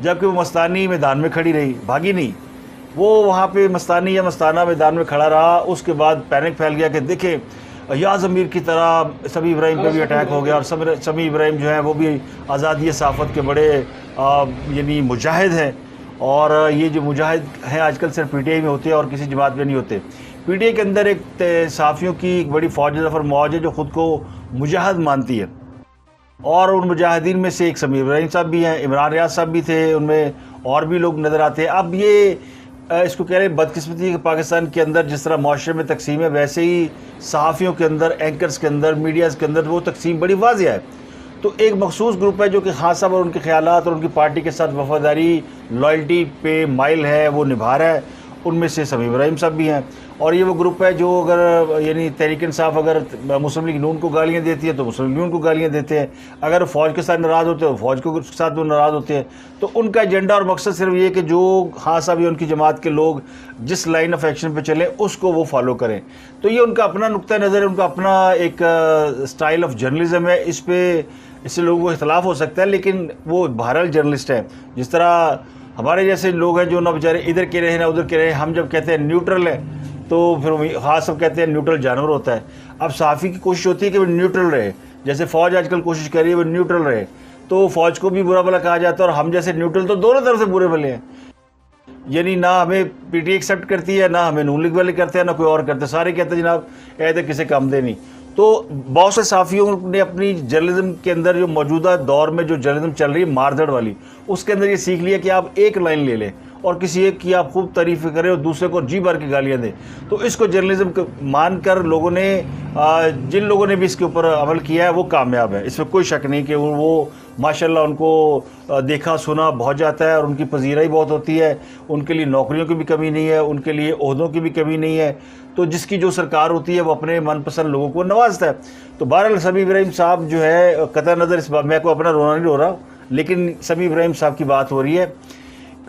جبکہ وہ مستانی میدان میں کھڑی رہی، بھاگی نہیں، وہ وہاں پہ مستانی یا مستانہ میدان میں کھڑا رہا۔ اس کے بعد پینک پھیل گیا کہ دیکھیں ایاز امیر کی طرح سمیع ابراہیم پہ بھی اٹیک ہو گیا، اور سمیع ابراہیم جو ہیں وہ بھی آزادی صحافت کے بڑے یعنی مجاہد ہیں، اور یہ جو مجاہد ہیں آج کل صرف پی ٹی آئی میں ہوتے ہیں اور کسی جماعت میں نہیں ہوتے۔ پی ٹی آئی کے اندر ایک صحافیوں کی ایک بڑی فوج ظفر موج ہے جو خود کو مجاہد مانتی ہے، اور ان مجاہدین میں سے ایک سمیع ابراہیم صاحب بھی ہیں، عمران ریاض صاحب بھی تھے، ان میں اور بھی لوگ نظر آتے ہیں۔ اب یہ اس کو کہہ رہے ہیں بدقسمتی کہ پاکستان کے اندر جس طرح معاشرے میں تقسیم ہے، ویسے ہی صحافیوں کے اندر، اینکرز کے اندر، میڈیاز کے اندر وہ تقسیم بڑی واضح ہے۔ تو ایک مخصوص گروپ ہے جو کہ خان صاحب اور ان کے خیالات اور ان کی پارٹی کے ساتھ وفاداری، لائلٹی پہ مائل ہے، وہ نبھا رہا ہے، ان میں سے سمیع ابراہیم صاحب بھی ہیں۔ اور یہ وہ گروپ ہے جو اگر یعنی تحریک انصاف اگر مسلم لیگ نون کو گالیاں دیتی ہے تو مسلم لیگ نون کو گالیاں دیتے ہیں، اگر فوج کے ساتھ ناراض ہوتے ہیں تو فوج کے ساتھ وہ ناراض ہوتے ہیں۔ تو ان کا ایجنڈا اور مقصد صرف یہ کہ جو خان صاحب یا ان کی جماعت کے لوگ جس لائن آف ایکشن پہ چلیں اس کو وہ فالو کریں۔ تو یہ ان کا اپنا نقطہ نظر ہے، ان کا اپنا ایک سٹائل آف جرنلزم ہے، اس سے لوگوں کو اختلاف ہو سکتا ہے، لیکن وہ بہرحال جرنلسٹ ہیں۔ جس طرح ہمارے جیسے لوگ ہیں جو نہ بیچارے ادھر کے رہے نہ ادھر کے رہے، ہم جب کہتے ہیں نیوٹرل ہے تو پھر خاص سب کہتے ہیں نیوٹرل جانور ہوتا ہے۔ اب صحافی کی کوشش ہوتی ہے کہ وہ نیوٹرل رہے، جیسے فوج آج کل کوشش کر رہی ہے وہ نیوٹرل رہے، تو فوج کو بھی برا بھلا کہا جاتا ہے، اور ہم جیسے نیوٹرل تو دونوں طرف سے برے بھلے ہیں، یعنی نہ ہمیں پی ٹی ایکسیپٹ کرتی ہے، نہ ہمیں نون لیگ والے کرتے ہیں، نہ کوئی اور کرتے ہیں، سارے کہتے ہیں جناب عہد کسی کام دے نہیں۔ تو بہت سے صحافیوں نے اپنی جرنلزم کے اندر جو موجودہ دور میں جو جرنلزم چل رہی ہے ماردڑ والی، اس کے اندر یہ سیکھ لیا کہ آپ ایک لائن لے لیں اور کسی ایک کی آپ خوب تعریف کریں اور دوسرے کو جی بھر کے گالیاں دیں۔ تو اس کو جرنلزم مان کر لوگوں نے جن لوگوں نے بھی اس کے اوپر عمل کیا ہے وہ کامیاب ہے، اس میں کوئی شک نہیں کہ وہ ماشاءاللہ ان کو دیکھا سنا بہت جاتا ہے، اور ان کی پذیرائی بہت ہوتی ہے، ان کے لیے نوکریوں کی بھی کمی نہیں ہے، ان کے لیے عہدوں کی بھی کمی نہیں ہے۔ تو جس کی جو سرکار ہوتی ہے وہ اپنے من پسند لوگوں کو نوازتا ہے۔ تو بہرحال سمیع ابراہیم صاحب جو ہے قطع نظر اس بات میں کو اپنا رونا نہیں رو رہا، لیکن سمیع ابراہیم صاحب کی بات ہو رہی ہے،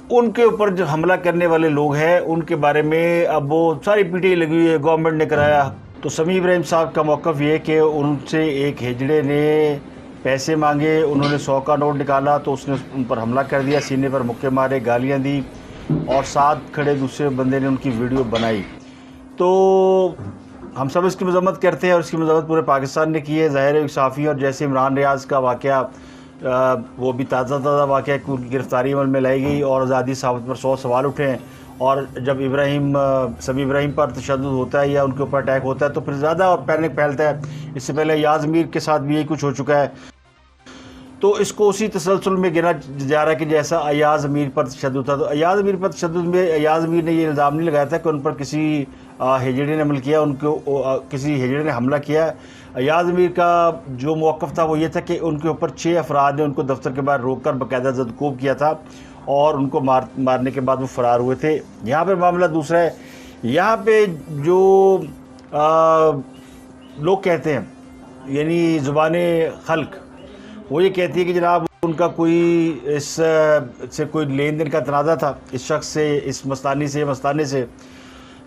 ان کے اوپر جو حملہ کرنے والے لوگ ہیں ان کے بارے میں اب وہ ساری پی ٹی آئی لگی ہوئی ہے، گورنمنٹ نے کرایا۔ تو سمیع ابراہیم صاحب کا موقف یہ کہ ان سے ایک ہجڑے نے پیسے مانگے، انہوں نے 100 کا نوٹ نکالا تو اس نے ان پر حملہ کر دیا، سینے پر مکے مارے، گالیاں دی، اور ساتھ کھڑے دوسرے بندے نے ان کی ویڈیو بنائی۔ تو ہم سب اس کی مذمت کرتے ہیں، اور اس کی مذمت پورے پاکستان نے کی ہے، ظاہر ہے۔ ایک صحافی اور جیسے عمران ریاض کا واقعہ، وہ بھی تازہ واقعہ ہے کہ ان کی گرفتاری عمل میں لائی گئی اور آزادی صحافت پر 100 سوال اٹھے ہیں، اور جب سمیع ابراہیم پر تشدد ہوتا ہے یا ان کے اوپر اٹیک ہوتا ہے تو پھر زیادہ پینک پھیلتا ہے۔ اس سے پہلے ایاز امیر کے ساتھ بھی یہی کچھ ہو چکا ہے، تو اس کو اسی تسلسل میں گنا جا رہا ہے کہ جیسا ایاز امیر پر تشدد تھا۔ تو ایاز امیر پر تشدد میں ایاز امیر نے یہ الزام نہیں لگایا تھا کہ ان پر کسی ہجڑے نے عمل کیا، ان کو کسی ہجڑے نے حملہ کیا۔ ایاز امیر کا جو موقف تھا وہ یہ تھا کہ ان کے اوپر 6 افراد نے ان کو دفتر کے باہر روک کر باقاعدہ زدکوب کیا تھا، اور ان کو مارنے کے بعد وہ فرار ہوئے تھے۔ یہاں پہ معاملہ دوسرا ہے، یہاں پہ جو لوگ کہتے ہیں یعنی زبان خلق وہ یہ کہتی ہے کہ جناب ان کا کوئی اس سے کوئی لین دین کا تنازع تھا اس شخص سے، اس مستانی سے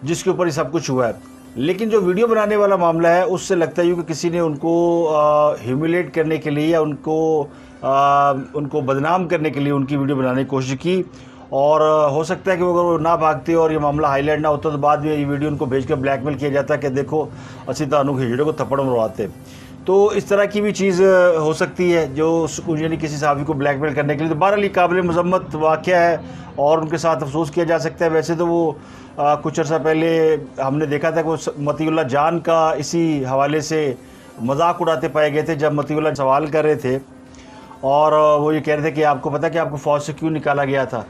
جس کے اوپر یہ سب کچھ ہوا ہے۔ لیکن جو ویڈیو بنانے والا معاملہ ہے اس سے لگتا ہے کہ کسی نے ان کو ہیوملیٹ کرنے کے لیے یا ان کو بدنام کرنے کے لیے ان کی ویڈیو بنانے کی کوشش کی، اور ہو سکتا ہے کہ اگر وہ نہ بھاگتے اور یہ معاملہ ہائی لائٹ نہ ہوتا تو بعد میں یہ ویڈیو ان کو بھیج کر بلیک میل کیا جاتا کہ دیکھو اسی تانوں کے ہجڑے کو تھپڑ مرواتے۔ تو اس طرح کی بھی چیز ہو سکتی ہے جو یعنی کسی صحافی کو بلیک میل کرنے کے لیے۔ تو بہرحال قابل مذمت واقعہ ہے اور ان کے ساتھ افسوس کیا جا سکتا ہے۔ ویسے تو وہ کچھ عرصہ پہلے ہم نے دیکھا تھا کہ وہ مطیع اللہ جان کا اسی حوالے سے مذاق اڑاتے پائے گئے تھے جب مطیع اللہ سوال کر رہے تھے، اور وہ یہ کہہ رہے تھے کہ آپ کو پتہ کہ آپ کو فوج سے کیوں نکالا گیا تھا،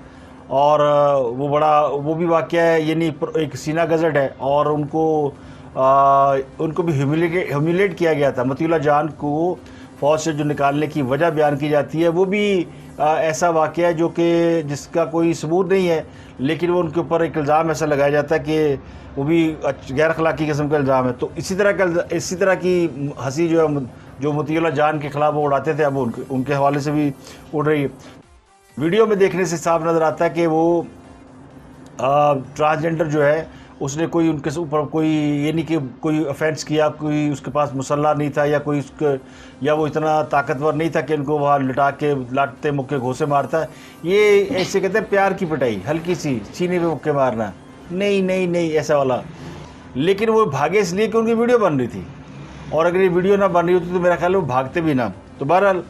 اور وہ بھی واقعہ ہے، یعنی ایک سینہ گزٹ ہے، اور ان کو بھی ہیوملیٹ کیا گیا تھا۔ مطیع اللہ جان کو فوج سے جو نکالنے کی وجہ بیان کی جاتی ہے وہ بھی ایسا واقعہ ہے جو کہ جس کا کوئی ثبوت نہیں ہے، لیکن وہ ان کے اوپر ایک الزام ایسا لگایا جاتا ہے کہ وہ بھی غیر اخلاقی قسم کا الزام ہے۔ تو اسی طرح کی ہنسی جو مطیع اللہ جان کے خلاف وہ اڑاتے تھے اب ان کے حوالے سے بھی اڑ رہی ہے۔ ویڈیو میں دیکھنے سے صاف نظر آتا ہے کہ وہ ٹرانسجنڈر جو ہے اس نے کوئی ان کے اوپر کوئی یہ نہیں کہ کوئی افینس کیا، کوئی اس کے پاس مسلح نہیں تھا، یا کوئی اس کے یا وہ اتنا طاقتور نہیں تھا کہ ان کو وہاں لٹا کے لاٹتے مکے گھوسے مارتا ہے. یہ ایسے کہتے ہیں پیار کی پٹائی، ہلکی سی سینے پہ مکے مارنا. نہیں نہیں نہیں ایسا والا. لیکن وہ بھاگے اس لیے کہ ان کی ویڈیو بن رہی تھی، اور اگر یہ ویڈیو نہ بن رہی ہوتی تو میرا خیال ہے وہ بھاگتے بھی نہ. تو بہرحال